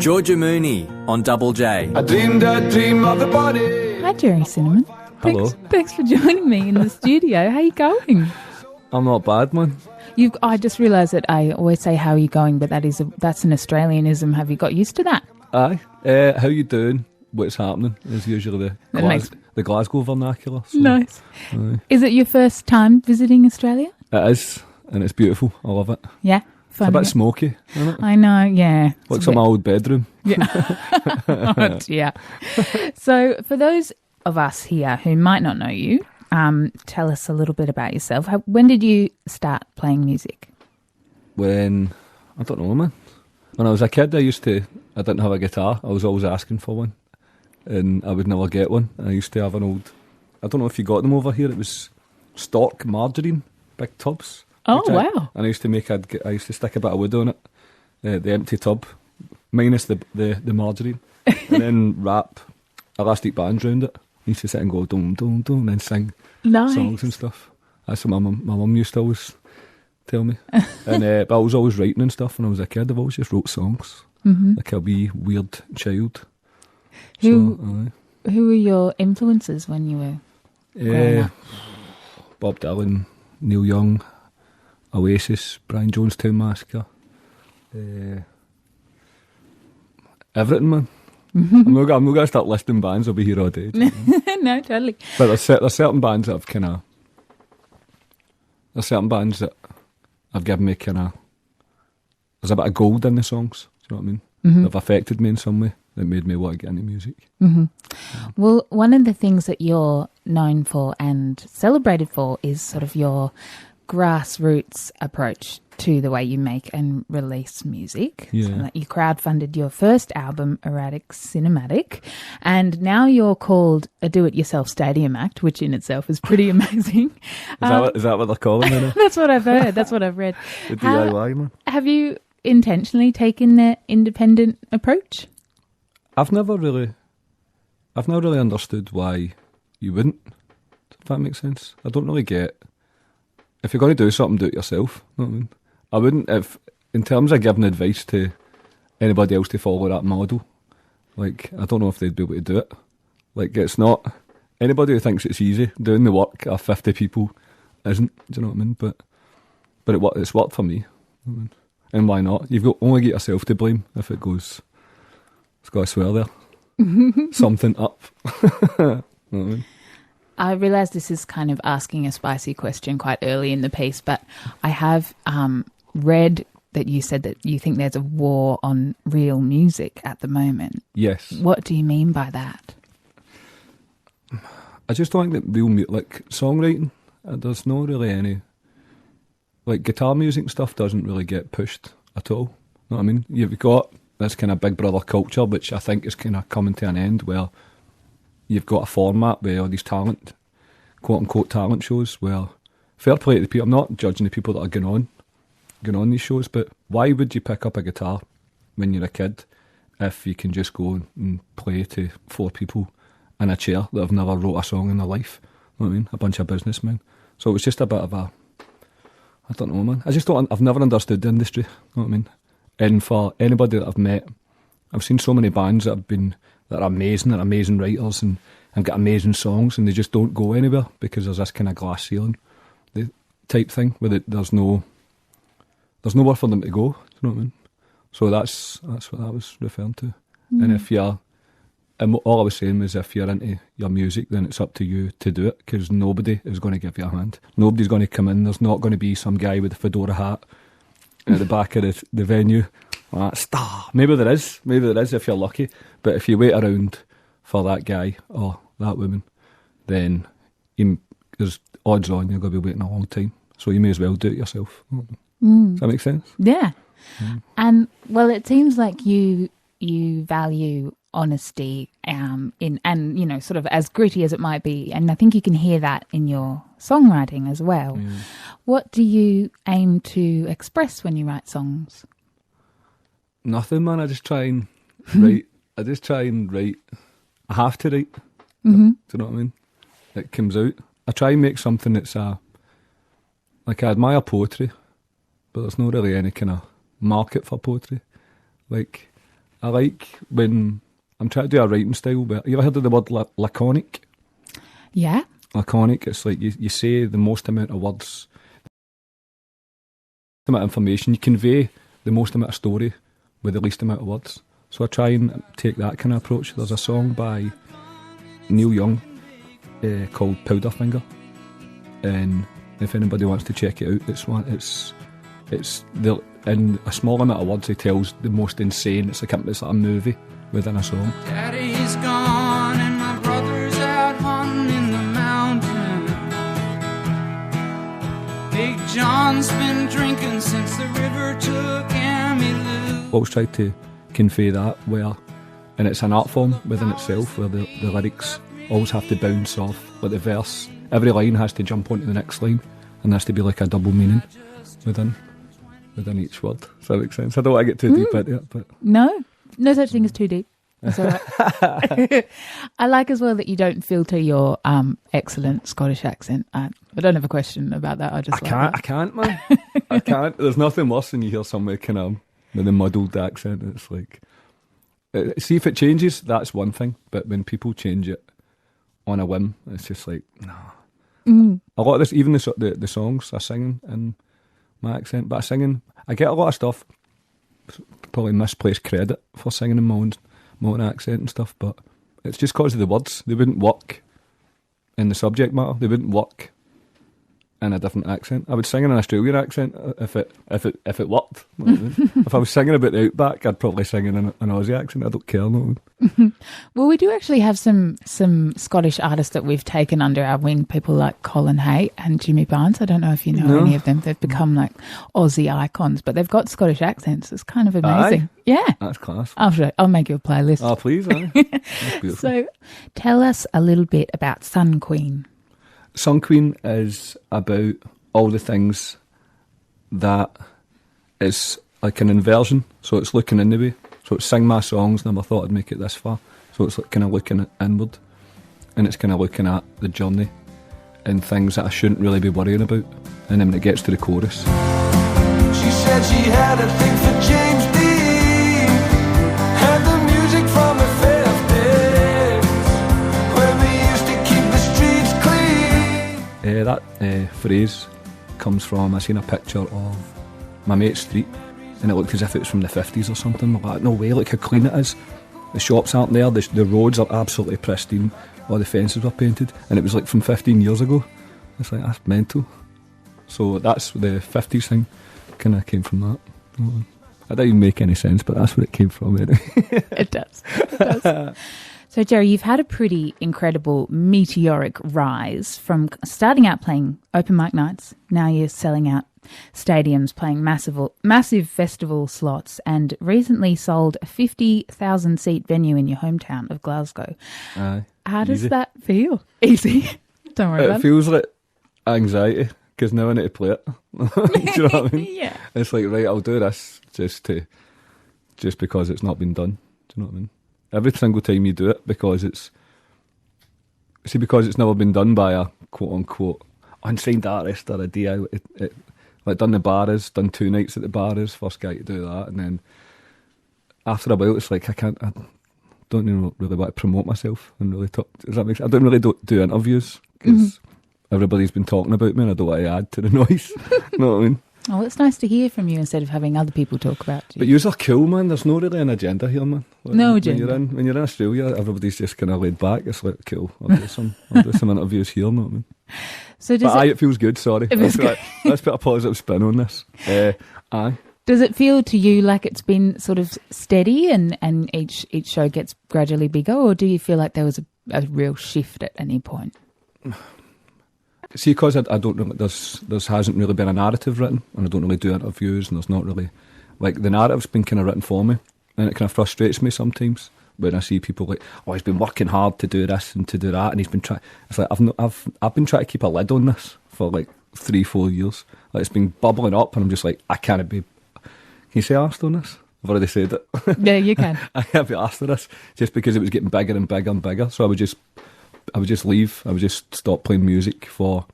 Georgia Mooney on Double J. I dreamed a dream of the body. Hi, Gerry Cinnamon. Hello. Thanks for joining me in the studio. How you going? I'm not bad, man. I just realised that I always say how are you going, but that's an Australianism. Have you got used to that? Aye. How you doing? What's happening is usually the Glasgow vernacular. So. Nice. Aye. Is it your first time visiting Australia? It is, and it's beautiful. I love it. Yeah. It's a bit smoky, isn't it? I know, yeah. Looks like my old bedroom. Yeah. Oh, dear. So for those of us here who might not know you, tell us a little bit about yourself. When did you start playing music? I don't know, man. When I was a kid, I didn't have a guitar. I was always asking for one, and I would never get one. I used to have I don't know if you got them over here, it was stock margarine, big tubs. Oh, wow. And I used to stick a bit of wood on it, the empty tub, minus the margarine, and then wrap elastic bands around it. I used to sit and go dum dum dum and then sing songs and stuff. That's what my mum used to always tell me. And but I was always writing and stuff when I was a kid. I've always just wrote songs, like a wee weird child. Who were your influences when you were growing up? Bob Dylan, Neil Young, Oasis, Brian Jonestown Massacre, everything, man. I'm not going to start listing bands. I'll be here all day. No, totally. But there's certain bands that have given me there's a bit of gold in the songs. Do you know what I mean? Mm-hmm. They've affected me in some way that made me want to get into music. Mm-hmm. Well, one of the things that you're known for and celebrated for is sort of your grassroots approach to the way you make and release music. Yeah. So that you crowdfunded your first album, Erratic Cinematic, and now you're called a do-it-yourself stadium act, which in itself is pretty amazing. Is that what they're calling it? That's what I've heard. That's what I've read. The DIY, man. Have you intentionally taken the independent approach? I've never really understood why you wouldn't, if that makes sense. I don't really get, if you're going to do something, do it yourself. You know what I mean? I wouldn't, if in terms of giving advice to anybody else to follow that model, like, I don't know if they'd be able to do it. Like, it's not, anybody who thinks it's easy, doing the work of 50 people isn't, do you know what I mean? But it's worked for me. You know what I mean? And why not? You've only got yourself to blame if it goes, it's got to swear there. Something up. You know what I mean? I realise this is kind of asking a spicy question quite early in the piece, but I have read that you said that you think there's a war on real music at the moment. Yes. What do you mean by that? I just don't think that real music, like songwriting, there's not really any, like guitar music and stuff doesn't really get pushed at all. You know what I mean? You've got this kind of Big Brother culture, which I think is kind of coming to an end, where you've got a format where all these quote-unquote talent shows, where, fair play to the people, I'm not judging the people that are going on these shows, but why would you pick up a guitar when you're a kid if you can just go and play to 4 people in a chair that have never wrote a song in their life? You know what I mean? A bunch of businessmen. So it was just a bit of I don't know, man. I've never understood the industry, you know what I mean? And for anybody that I've met, I've seen so many bands that are amazing writers and got amazing songs, and they just don't go anywhere because there's this kind of glass ceiling type thing where there's nowhere for them to go. Do you know what I mean? So that's what I was referring to. Mm. And all I was saying was, if you're into your music, then it's up to you to do it, because nobody is going to give you a hand. Nobody's going to come in. There's not going to be some guy with a fedora hat at the back of the venue. Star. Maybe there is if you're lucky. But if you wait around for that guy or that woman, then there's odds on you're going to be waiting a long time. So you may as well do it yourself. Does that make sense? Yeah. And well, it seems like you value honesty and you know, sort of as gritty as it might be, and I think you can hear that in your songwriting as well. What do you aim to express when you write songs? Nothing, man. I just try and write. I have to write. Do you know what I mean? It comes out. I try and make something that's like, I admire poetry, but there's not really any kind of market for poetry. Like, I like when I'm trying to do a writing style. But you ever heard of the word laconic? Yeah. Laconic. It's like you say the most amount of words, the amount of information. You convey the most amount of story with the least amount of words. So I try and take that kind of approach. There's a song by Neil Young called Powderfinger, and if anybody wants to check it out, it's in a small amount of words he tells the most insane. It's like a movie within a song. Daddy's gone and my brother's out hunting in the mountains. Big John's been drinking since the river took Emmylou. Always tried to convey that and it's an art form within itself where the lyrics always have to bounce off, like the verse, every line has to jump onto the next line, and there has to be like a double meaning within each word. Does that make sense? I don't want to get too deep into it, but No such thing as too deep. That's all right. I like as well that you don't filter your excellent Scottish accent. I don't have a question about that. I can't, man. I can't. There's nothing worse than you hear somebody kind of with a muddled accent. It's like, see if it changes, that's one thing. But when people change it on a whim, it's just like, nah. A lot of this, even the songs I sing in my accent, but I get a lot of stuff, probably misplaced credit for singing in my own accent and stuff, but it's just because of the words. They wouldn't work in the subject matter. They wouldn't work in a different accent. I would sing in an Australian accent if it worked. If I was singing about the outback, I'd probably sing in an Aussie accent. I don't care. No. Well, we do actually have some Scottish artists that we've taken under our wing, people like Colin Hay and Jimmy Barnes. I don't know if you know any of them. They've become like Aussie icons, but they've got Scottish accents. It's kind of amazing. Aye. Yeah. That's class. I'll make you a playlist. Oh, please. Aye. That's beautiful. So tell us a little bit about Sun Queen. Sun Queen is about all the things that is like an inversion. So it's looking in the way. So it's sing my songs, never thought I'd make it this far. So it's like kind of looking inward. And it's kind of looking at the journey and things that I shouldn't really be worrying about. And then when it gets to the chorus. She said she had a thing for James Dean and the music from the 50s when we used to keep the streets clean. That phrase comes from, I seen a picture of my mate's street and it looked as if it was from the 50s or something. I'm like, no way, look how clean it is. The shops aren't there, the roads are absolutely pristine, all the fences were painted, and it was like from 15 years ago. It's like, that's mental. So that's the 50s thing, kind of came from that. I don't even make any sense, but that's where it came from anyway. It does. So, Gerry, you've had a pretty incredible meteoric rise from starting out playing open mic nights. Now you're selling out stadiums, playing massive festival slots, and recently sold a 50,000-seat venue in your hometown of Glasgow. How does that feel? Easy. Don't worry about it. It feels like anxiety, because now I need to play it. Do you know what I mean? Yeah. It's like, right, I'll do this just because it's not been done. Do you know what I mean? Every single time you do it, because it's never been done by a quote-unquote unsigned artist or a DIY. Like done the bars, done 2 nights at the bars, first guy to do that, and then after a while it's like I don't even really want to promote myself and really talk. Does that make sense? I don't really do interviews because everybody's been talking about me and I don't want to add to the noise. You know what I mean? Oh, it's nice to hear from you instead of having other people talk about you. But yous are cool, man. There's no really an agenda here, man. Like, no agenda. When you're in Australia, everybody's just kind of laid back. It's like, cool, I'll do some interviews here, you know what I mean? So it feels good, sorry. Let's put a positive spin on this. Aye. Does it feel to you like it's been sort of steady and each show gets gradually bigger, or do you feel like there was a real shift at any point? See, because I don't really, there hasn't really been a narrative written, and I don't really do interviews, and there's not really, like, the narrative's been kind of written for me, and it kind of frustrates me sometimes when I see people like, oh, he's been working hard to do this and to do that, and he's been trying. It's like I've been trying to keep a lid on this for like 3-4 years. Like, it's been bubbling up, and I'm just like, I can't be. Can you say arsed on this? I've already said it. Yeah, you can. I can't be arsed on this just because it was getting bigger and bigger and bigger. So I would just leave. I would just stop playing music for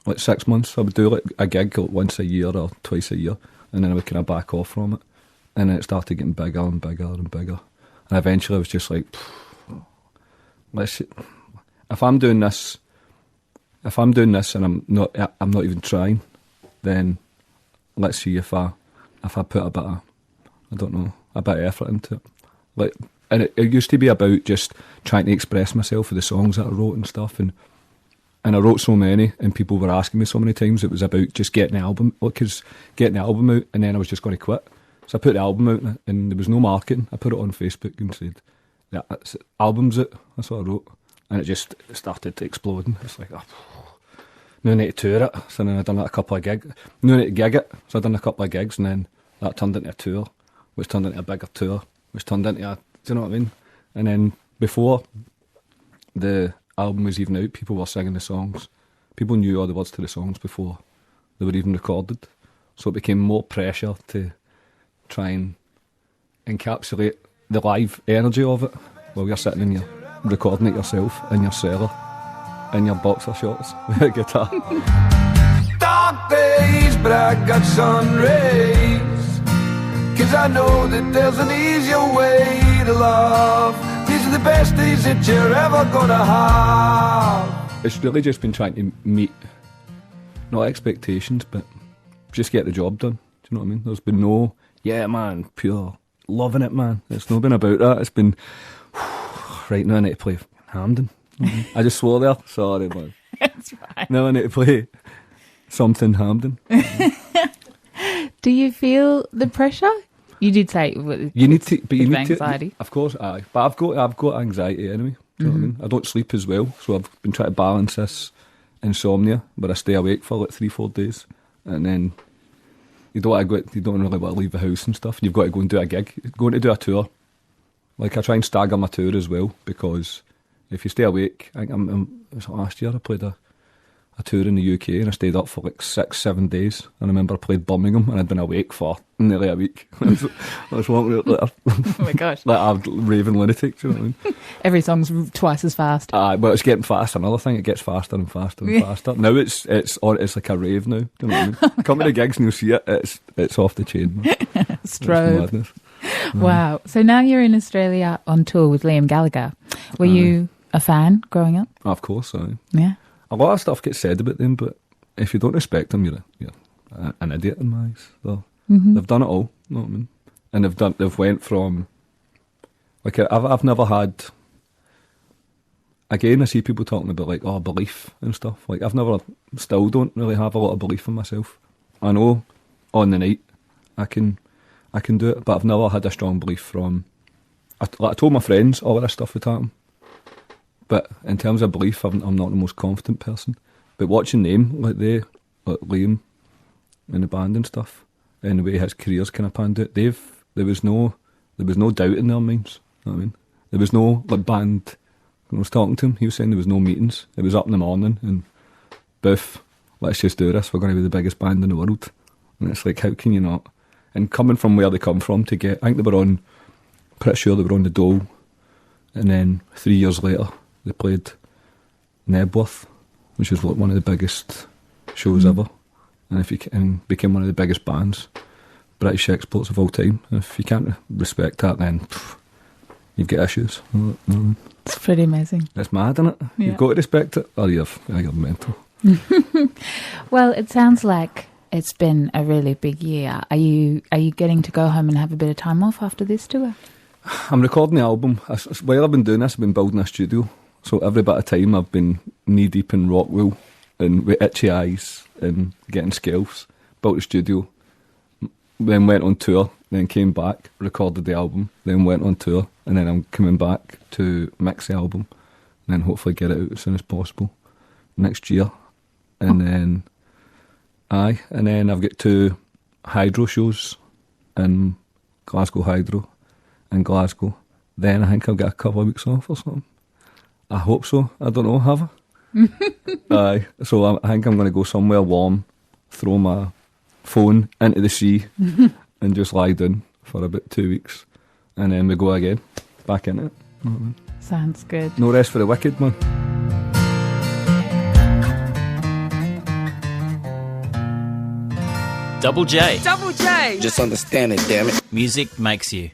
like 6 months. I would do like a gig like once a year or twice a year, and then I would kind of back off from it. And then it started getting bigger and bigger and bigger. And eventually I was just like, if I'm doing this and I'm not even trying, then let's see if I put a bit of effort into it. And it used to be about just trying to express myself for the songs that I wrote and stuff, and I wrote so many, and people were asking me so many times. It was about just getting the album out, and then I was just going to quit. So I put the album out, and there was no marketing. I put it on Facebook and said, "Yeah, album's it." That's what I wrote, and it just started exploding. It's like, now I need to tour it. So then I done a couple of gigs. Now I need to gig it. So I done a couple of gigs, and then that turned into a tour, which turned into a bigger tour, which turned into a, do you know what I mean? And then before the album was even out, people were singing the songs. People knew all the words to the songs before they were even recorded. So it became more pressure to try and encapsulate the live energy of it while you're sitting in your recording it yourself in your cellar in your boxer shorts with a guitar. Dark days, but I got sun rays, 'cause I know that there's an easier way to love. These are the best days that you're ever gonna have. It's really just been trying to meet, not expectations, but just get the job done. Do you know what I mean? There's been no, yeah man, pure loving it man. It's not been about that. It's been, right now I need to play Hampden. I just swore there. Sorry man. That's right. Now I need to play something Hampden. Do you feel the pressure? You did say You need to, but you need anxiety. to. Of course, aye. But I've got anxiety anyway. Do you know what I mean? I don't sleep as well, so I've been trying to balance this insomnia, where I stay awake for like 3-4 days, and then you don't really want to leave the house and stuff. You've got to go and do a gig, going to do a tour. Like I try and stagger my tour as well, because if you stay awake, I think last year I played a tour in the UK and I stayed up for like 6-7 days. And I remember I played Birmingham and I'd been awake for nearly a week. I was walking like Oh my gosh. like a raving lunatic, do you know what I mean? Every song's twice as fast. Well, it's getting faster. Another thing, it gets faster and faster and faster. Now it's like a rave now. Do you know what I mean? Come to the gigs and you'll see it. It's off the chain. Man. Strobe. It's madness. Wow. So now you're in Australia on tour with Liam Gallagher. Were you a fan growing up? Of course, aye. Yeah. A lot of stuff gets said about them, but if you don't respect them, you're an idiot in my eyes. They've done it all, you know what I mean? And they've went from, like, I've never had, again, I see people talking about like, belief and stuff. Like, still don't really have a lot of belief in myself. I know on the night I can do it, but I've never had a strong belief from, I told my friends all of this stuff would happen. But in terms of belief, I'm not the most confident person. But watching them, like Liam in the band and stuff, and the way his career's kind of panned out, there was no doubt in their minds. You know what I mean? There was no like band. When I was talking to him, he was saying there was no meetings. It was up in the morning and boof, let's just do this. We're going to be the biggest band in the world. And it's like, how can you not? And coming from where they come from to get, I think pretty sure they were on the Dole, and then 3 years later, they played Nebworth, which was like one of the biggest shows ever, and became one of the biggest bands, British exports of all time. And if you can't respect that, then you've got issues. It's pretty amazing. It's mad, isn't it? Yeah. You've got to respect it, or you're mental. Well, it sounds like it's been a really big year. Are you getting to go home and have a bit of time off after this tour? I'm recording the album. While I've been doing this, I've been building a studio. So every bit of time I've been knee deep in rock wool and with itchy eyes and getting scalps. Built the studio, then went on tour, then came back, recorded the album, then went on tour, and then I'm coming back to mix the album, and then hopefully get it out as soon as possible next year. And then I've got 2 Hydro shows in Glasgow Hydro in Glasgow. Then I think I'll get a couple of weeks off or something. I hope so. I don't know, have I? So I think I'm going to go somewhere warm, throw my phone into the sea and just lie down for about 2 weeks. And then we go again, back in it. Sounds good. No rest for the wicked, man. Double J. Double J. Just understand it, damn it. Music makes you.